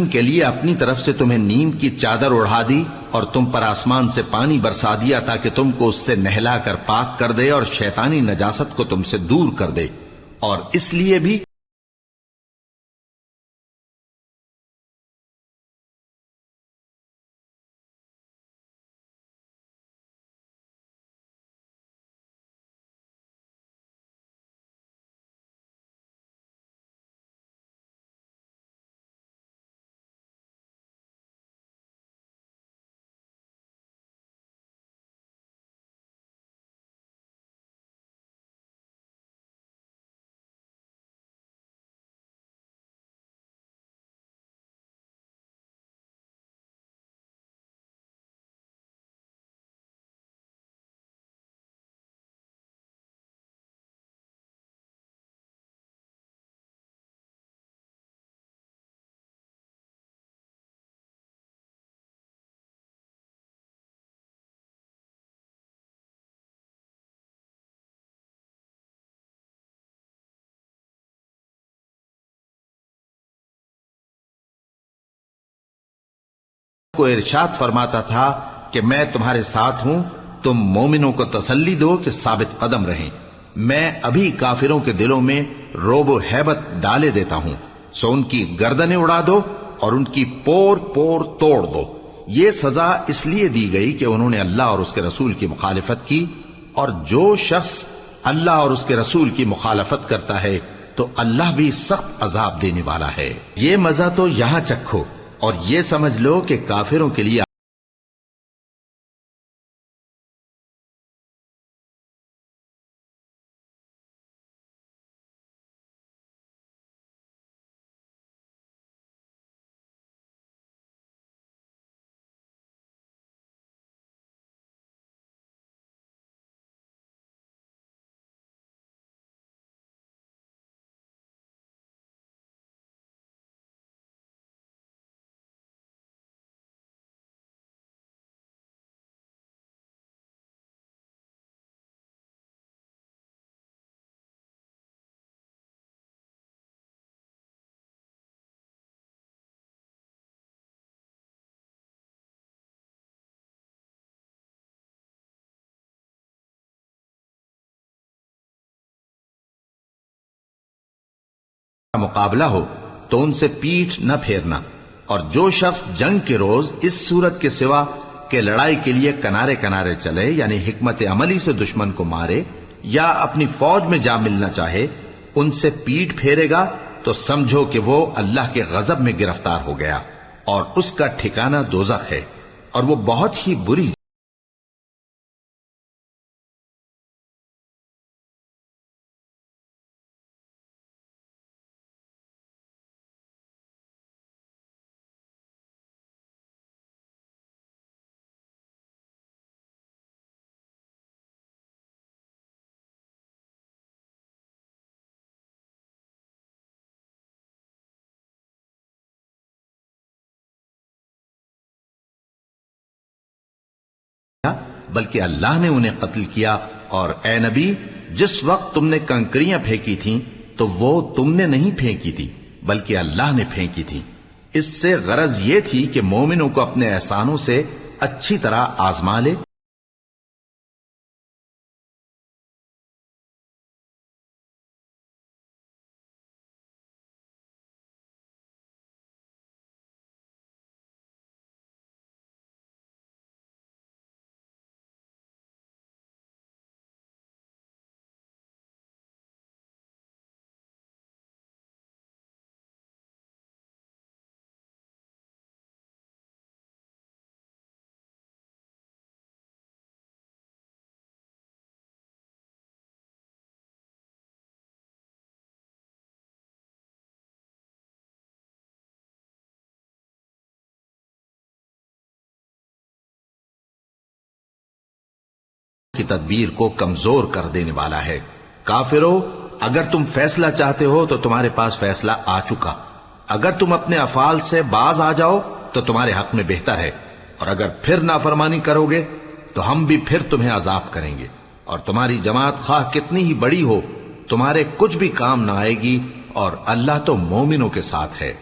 کے لیے اپنی طرف سے تمہیں نیم کی چادر اڑا دی اور تم پر آسمان سے پانی برسا دیا تاکہ تم کو اس سے نہلا کر پاک کر دے اور شیطانی نجاست کو تم سے دور کر دے، اور اس لیے بھی کو ارشاد فرماتا تھا کہ میں تمہارے ساتھ ہوں، تم مومنوں کو تسلی دو کہ ثابت قدم رہیں، میں ابھی کافروں کے دلوں میں روب و ہیبت ڈالے دیتا ہوں، سو ان کی گردنیں اڑا دو اور ان کی پور پور توڑ دو۔ یہ سزا اس لیے دی گئی کہ انہوں نے اللہ اور اس کے رسول کی مخالفت کی، اور جو شخص اللہ اور اس کے رسول کی مخالفت کرتا ہے تو اللہ بھی سخت عذاب دینے والا ہے۔ یہ مزہ تو یہاں چکھو اور یہ سمجھ لو کہ کافروں کے لیے مقابلہ ہو تو ان سے پیٹھ نہ پھیرنا، اور جو شخص جنگ کے روز اس صورت کے سوا کہ لڑائی کے لیے کنارے کنارے چلے، یعنی حکمت عملی سے دشمن کو مارے یا اپنی فوج میں جا ملنا چاہے، ان سے پیٹھ پھیرے گا تو سمجھو کہ وہ اللہ کے غضب میں گرفتار ہو گیا، اور اس کا ٹھکانہ دوزخ ہے، اور وہ بہت ہی بری بلکہ اللہ نے انہیں قتل کیا، اور اے نبی جس وقت تم نے کنکریاں پھینکی تھیں تو وہ تم نے نہیں پھینکی تھی بلکہ اللہ نے پھینکی تھی۔ اس سے غرض یہ تھی کہ مومنوں کو اپنے احسانوں سے اچھی طرح آزما لے۔ کی تدبیر کو کمزور کر دینے والا ہے۔ کافرو، اگر تم فیصلہ چاہتے ہو تو تمہارے پاس فیصلہ آ چکا، اگر تم اپنے افعال سے باز آ جاؤ تو تمہارے حق میں بہتر ہے، اور اگر پھر نافرمانی کرو گے تو ہم بھی پھر تمہیں عذاب کریں گے، اور تمہاری جماعت خواہ کتنی ہی بڑی ہو تمہارے کچھ بھی کام نہ آئے گی، اور اللہ تو مومنوں کے ساتھ ہے۔